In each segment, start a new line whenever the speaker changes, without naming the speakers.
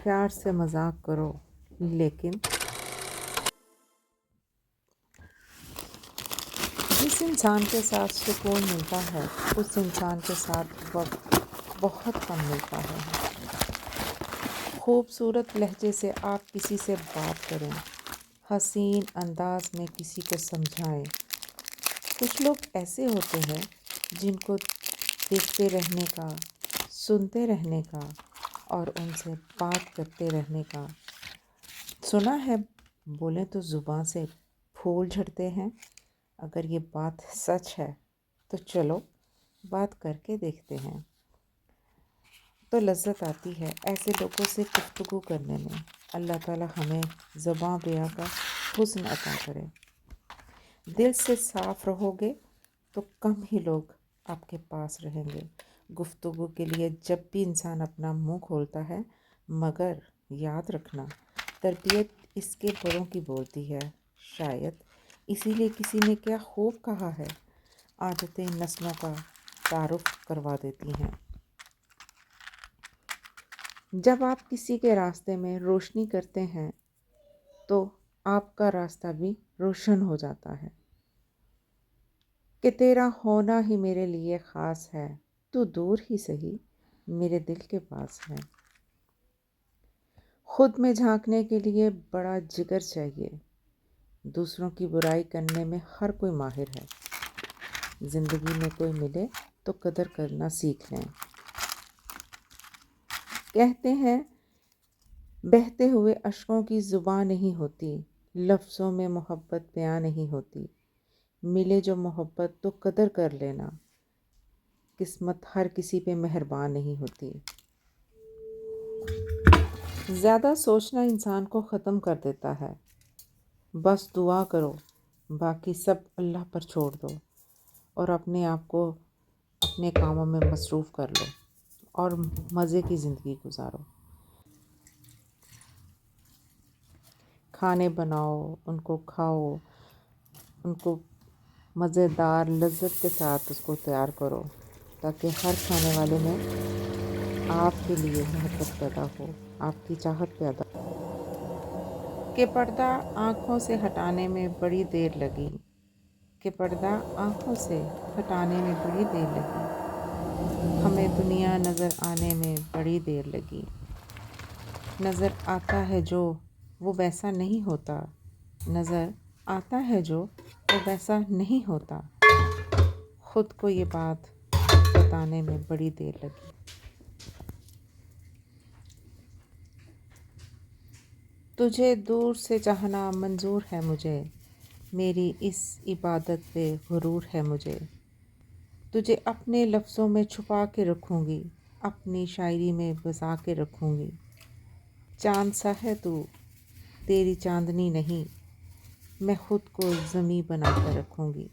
پیار سے مذاق کرو، لیکن جس انسان کے ساتھ سکون ملتا ہے اس انسان کے ساتھ وقت بہت کم ملتا ہے۔ خوبصورت لہجے سے آپ کسی سے بات کریں، حسین انداز میں کسی کو سمجھائیں۔ کچھ لوگ ایسے ہوتے ہیں جن کو دیکھتے رہنے کا، سنتے رہنے کا اور ان سے بات کرتے رہنے کا۔ سنا ہے بولیں تو زباں سے پھول جھڑتے ہیں۔ اگر یہ بات سچ ہے تو چلو بات کر کے دیکھتے ہیں، تو لذت آتی ہے ایسے لوگوں سے گفتگو کرنے میں۔ اللہ تعالی ہمیں زباں بیاں کا حسن عطا کرے۔ دل سے صاف رہو گے تو کم ہی لوگ آپ کے پاس رہیں گے۔ گفتگو کے لیے جب بھی انسان اپنا منہ کھولتا ہے، مگر یاد رکھنا تربیت اس کے بڑوں کی بولتی ہے۔ شاید اسی لیے کسی نے کیا خوب کہا ہے، عادتیں نسلوں کا تعارف کروا دیتی ہیں۔ جب آپ کسی کے راستے میں روشنی کرتے ہیں تو آپ کا راستہ بھی روشن ہو جاتا ہے کہ تیرا ہونا ہی میرے لیے خاص ہے، تو دور ہی سہی میرے دل کے پاس ہے۔ خود میں جھانکنے کے لیے بڑا جگر چاہیے، دوسروں کی برائی کرنے میں ہر کوئی ماہر ہے۔ زندگی میں کوئی ملے تو قدر کرنا سیکھ لیں۔ کہتے ہیں بہتے ہوئے اشکوں کی زبان نہیں ہوتی، لفظوں میں محبت بیان نہیں ہوتی۔ ملے جو محبت تو قدر کر لینا، قسمت ہر کسی پہ مہربان نہیں ہوتی۔ زیادہ سوچنا انسان کو ختم کر دیتا ہے۔ بس دعا کرو، باقی سب اللہ پر چھوڑ دو اور اپنے آپ کو اپنے کاموں میں مصروف کر لو اور مزے کی زندگی گزارو۔ کھانے بناؤ، ان کو کھاؤ، ان کو مزیدار لذت کے ساتھ اس کو تیار کرو، تاکہ ہر کھانے والے میں آپ کے لیے محبت پیدا ہو، آپ کی چاہت پیدا ہو۔ کہ پردہ آنکھوں سے ہٹانے میں بڑی دیر لگی، کہ پردہ آنکھوں سے ہٹانے میں بڑی دیر لگی، ہمیں دنیا نظر آنے میں بڑی دیر لگی۔ نظر آتا ہے جو وہ ویسا نہیں ہوتا، نظر آتا ہے جو وہ ویسا نہیں ہوتا، خود کو یہ بات بتانے میں بڑی دیر لگی۔ تجھے دور سے چاہنا منظور ہے مجھے، میری اس عبادت پہ غرور ہے مجھے۔ تجھے اپنے لفظوں میں چھپا کے رکھوں گی، اپنی شاعری میں بسا کے رکھوں گی۔ چاند سا ہے تو تیری چاندنی نہیں، میں خود کو زمیں بنا کر رکھوں گی۔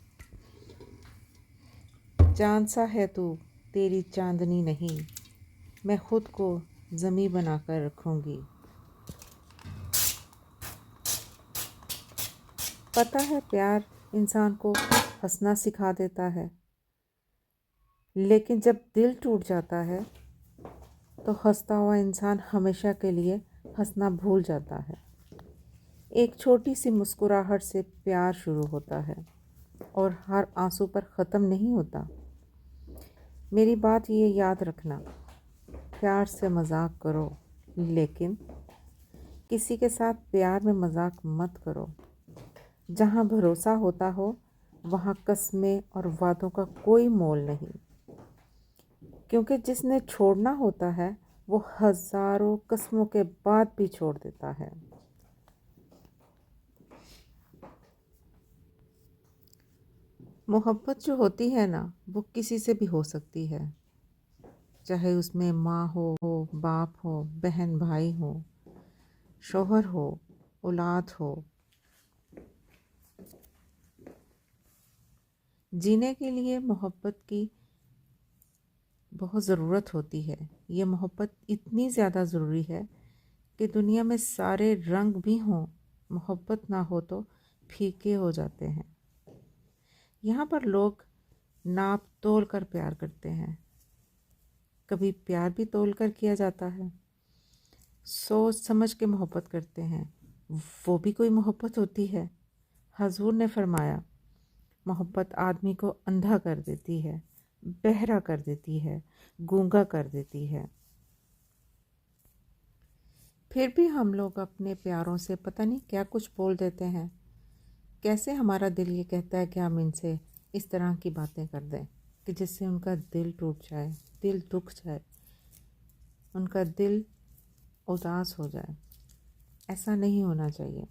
چاند سا ہے تو تیری چاندنی نہیں، میں خود کو زمیں بنا کر رکھوں گی۔ پتہ ہے پیار انسان کو ہنسنا سکھا دیتا ہے، لیکن جب دل ٹوٹ جاتا ہے تو ہنستا ہوا انسان ہمیشہ کے لیے ہنسنا بھول جاتا ہے۔ ایک چھوٹی سی مسکراہٹ سے پیار شروع ہوتا ہے اور ہر آنسو پر ختم نہیں ہوتا۔ میری بات یہ یاد رکھنا، پیار سے مذاق کرو، لیکن کسی کے ساتھ پیار میں مذاق مت کرو۔ جہاں بھروسہ ہوتا ہو وہاں قسمیں اور وعدوں کا کوئی مول نہیں، کیونکہ جس نے چھوڑنا ہوتا ہے وہ ہزاروں قسموں کے بعد بھی چھوڑ دیتا ہے۔ محبت جو ہوتی ہے نا، وہ کسی سے بھی ہو سکتی ہے، چاہے اس میں ماں ہو، باپ ہو، بہن بھائی ہو، شوہر ہو، اولاد ہو۔ جینے کے لیے محبت کی بہت ضرورت ہوتی ہے۔ یہ محبت اتنی زیادہ ضروری ہے کہ دنیا میں سارے رنگ بھی ہوں، محبت نہ ہو تو پھیکے ہو جاتے ہیں۔ یہاں پر لوگ ناپ تول کر پیار کرتے ہیں، کبھی پیار بھی تول کر کیا جاتا ہے۔ سوچ سمجھ کے محبت کرتے ہیں، وہ بھی کوئی محبت ہوتی ہے؟ حضور نے فرمایا، محبت آدمی کو اندھا کر دیتی ہے، بہرا کر دیتی ہے، گونگا کر دیتی ہے۔ پھر بھی ہم لوگ اپنے پیاروں سے پتہ نہیں کیا کچھ بول دیتے ہیں۔ کیسے ہمارا دل یہ کہتا ہے کہ ہم ان سے اس طرح کی باتیں کر دیں کہ جس سے ان کا دل ٹوٹ جائے، دل دکھ جائے، ان کا دل اداس ہو جائے۔ ایسا نہیں ہونا چاہیے،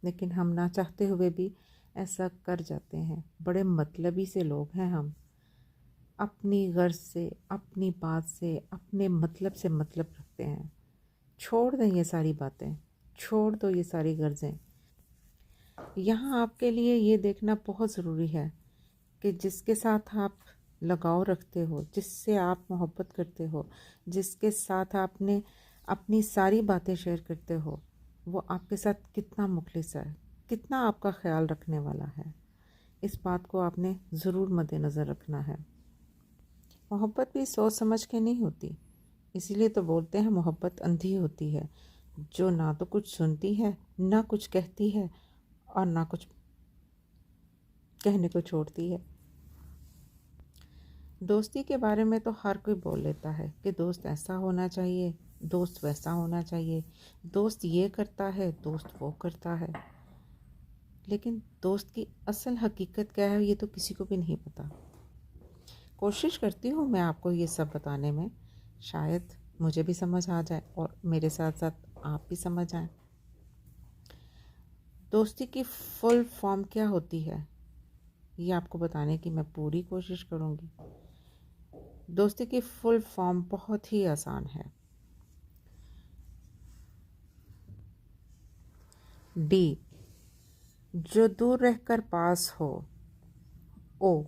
لیکن ہم نہ چاہتے ہوئے بھی ایسا کر جاتے ہیں۔ بڑے مطلبی سے لوگ ہیں ہم، اپنی غرض سے، اپنی بات سے، اپنے مطلب سے مطلب رکھتے ہیں۔ چھوڑ دیں یہ ساری باتیں، چھوڑ دو یہ ساری غرضیں۔ یہاں آپ کے لیے یہ دیکھنا بہت ضروری ہے کہ جس کے ساتھ آپ لگاؤ رکھتے ہو، جس سے آپ محبت کرتے ہو، جس کے ساتھ آپ نے اپنی ساری باتیں شیئر کرتے ہو، وہ آپ کے ساتھ کتنا مخلص ہے، کتنا آپ کا خیال رکھنے والا ہے۔ اس بات کو آپ نے ضرور مد نظر رکھنا ہے۔ محبت بھی سوچ سمجھ کے نہیں ہوتی، اسی لیے تو بولتے ہیں محبت اندھی ہوتی ہے، جو نہ تو کچھ سنتی ہے، نہ کچھ کہتی ہے، اور نہ کچھ کہنے کو چھوڑتی ہے۔ دوستی کے بارے میں تو ہر کوئی بول لیتا ہے کہ دوست ایسا ہونا چاہیے، دوست ویسا ہونا چاہیے، دوست یہ کرتا ہے، دوست وہ کرتا ہے، لیکن دوست کی اصل حقیقت کیا ہے یہ تو کسی کو بھی نہیں پتہ۔ کوشش کرتی ہوں میں آپ کو یہ سب بتانے میں، شاید مجھے بھی سمجھ آ جائے اور میرے ساتھ ساتھ آپ بھی سمجھ آئیں۔ دوستی کی فل فارم کیا ہوتی ہے یہ آپ کو بتانے کی میں پوری کوشش کروں گی۔ دوستی کی فل فارم بہت ہی آسان ہے۔ ڈی، جو دور رہ کر پاس ہو۔ او،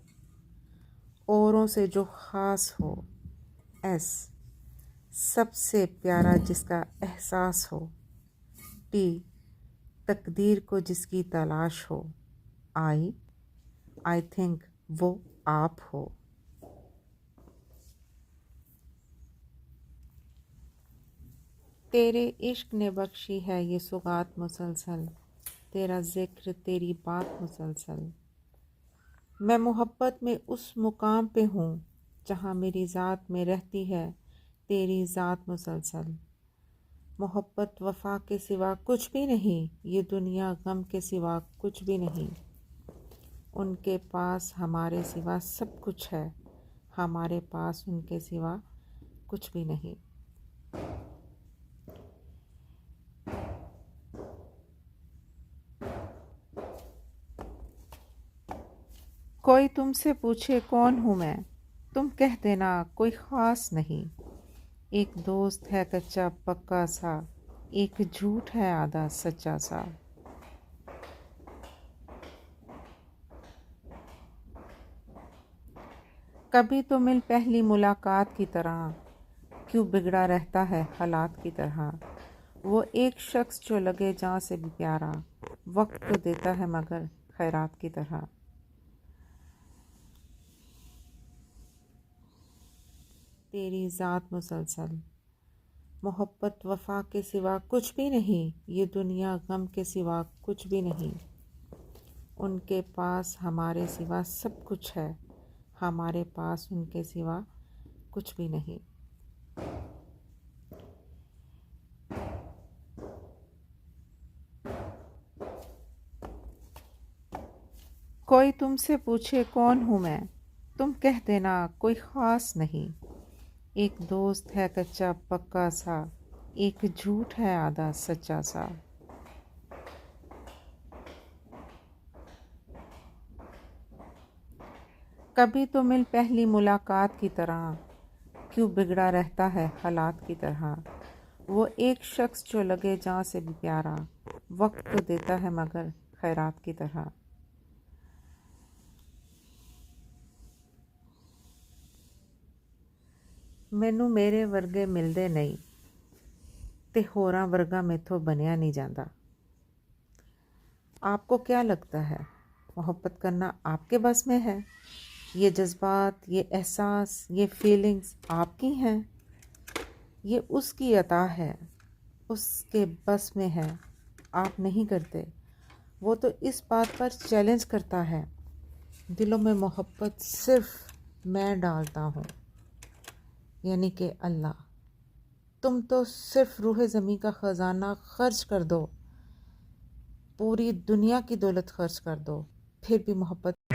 اوروں سے جو خاص ہو۔ ایس، سب سے پیارا جس کا احساس ہو۔ ٹی، تقدیر کو جس کی تلاش ہو۔ آئی تھنک وہ آپ ہو۔ تیرے عشق نے بخشی ہے یہ سوغات مسلسل، تیرا ذکر تیری بات مسلسل۔ میں محبت میں اس مقام پہ ہوں جہاں میری ذات میں رہتی ہے تیری ذات مسلسل۔ محبت وفا کے سوا کچھ بھی نہیں، یہ دنیا غم کے سوا کچھ بھی نہیں۔ ان کے پاس ہمارے سوا سب کچھ ہے، ہمارے پاس ان کے سوا کچھ بھی نہیں۔ کوئی تم سے پوچھے کون ہوں میں، تم کہہ دینا کوئی خاص نہیں۔ ایک دوست ہے کچا پکا سا، ایک جھوٹ ہے آدھا سچا سا۔ کبھی تو مل پہلی ملاقات کی طرح، کیوں بگڑا رہتا ہے حالات کی طرح۔ وہ ایک شخص جو لگے جاں سے بھی پیارا، وقت تو دیتا ہے مگر خیرات کی طرح۔ تیری ذات مسلسل۔ محبت وفا کے سوا کچھ بھی نہیں، یہ دنیا غم کے سوا کچھ بھی نہیں۔ ان کے پاس ہمارے سوا سب کچھ ہے، ہمارے پاس ان کے سوا کچھ بھی نہیں۔ کوئی تم سے پوچھے کون ہوں میں، تم کہہ دینا کوئی خاص نہیں۔ ایک دوست ہے کچا پکا سا، ایک جھوٹ ہے آدھا سچا سا۔ کبھی تو مل پہلی ملاقات کی طرح، کیوں بگڑا رہتا ہے حالات کی طرح۔ وہ ایک شخص جو لگے جاں سے بھی پیارا، وقت تو دیتا ہے مگر خیرات کی طرح۔ ਮੈਨੂੰ ਮੇਰੇ ਵਰਗੇ ਮਿਲਦੇ ਨਹੀਂ ਤੇ ਹੋਰਾਂ ਵਰਗਾ ਮੈਥੋਂ ਬਣਿਆ نہیں جاتا۔ آپ کو کیا لگتا ہے محبت کرنا آپ کے بس میں ہے؟ یہ جذبات، یہ احساس، یہ فیلنگز آپ کی ہیں؟ یہ اس کی عطا ہے، اس کے بس میں ہے، آپ نہیں کرتے۔ وہ تو اس بات پر چیلنج کرتا ہے، دلوں میں محبت صرف میں ڈالتا ہوں، یعنی کہ اللہ۔ تم تو صرف روح زمیں کا خزانہ خرچ کر دو، پوری دنیا کی دولت خرچ کر دو، پھر بھی محبت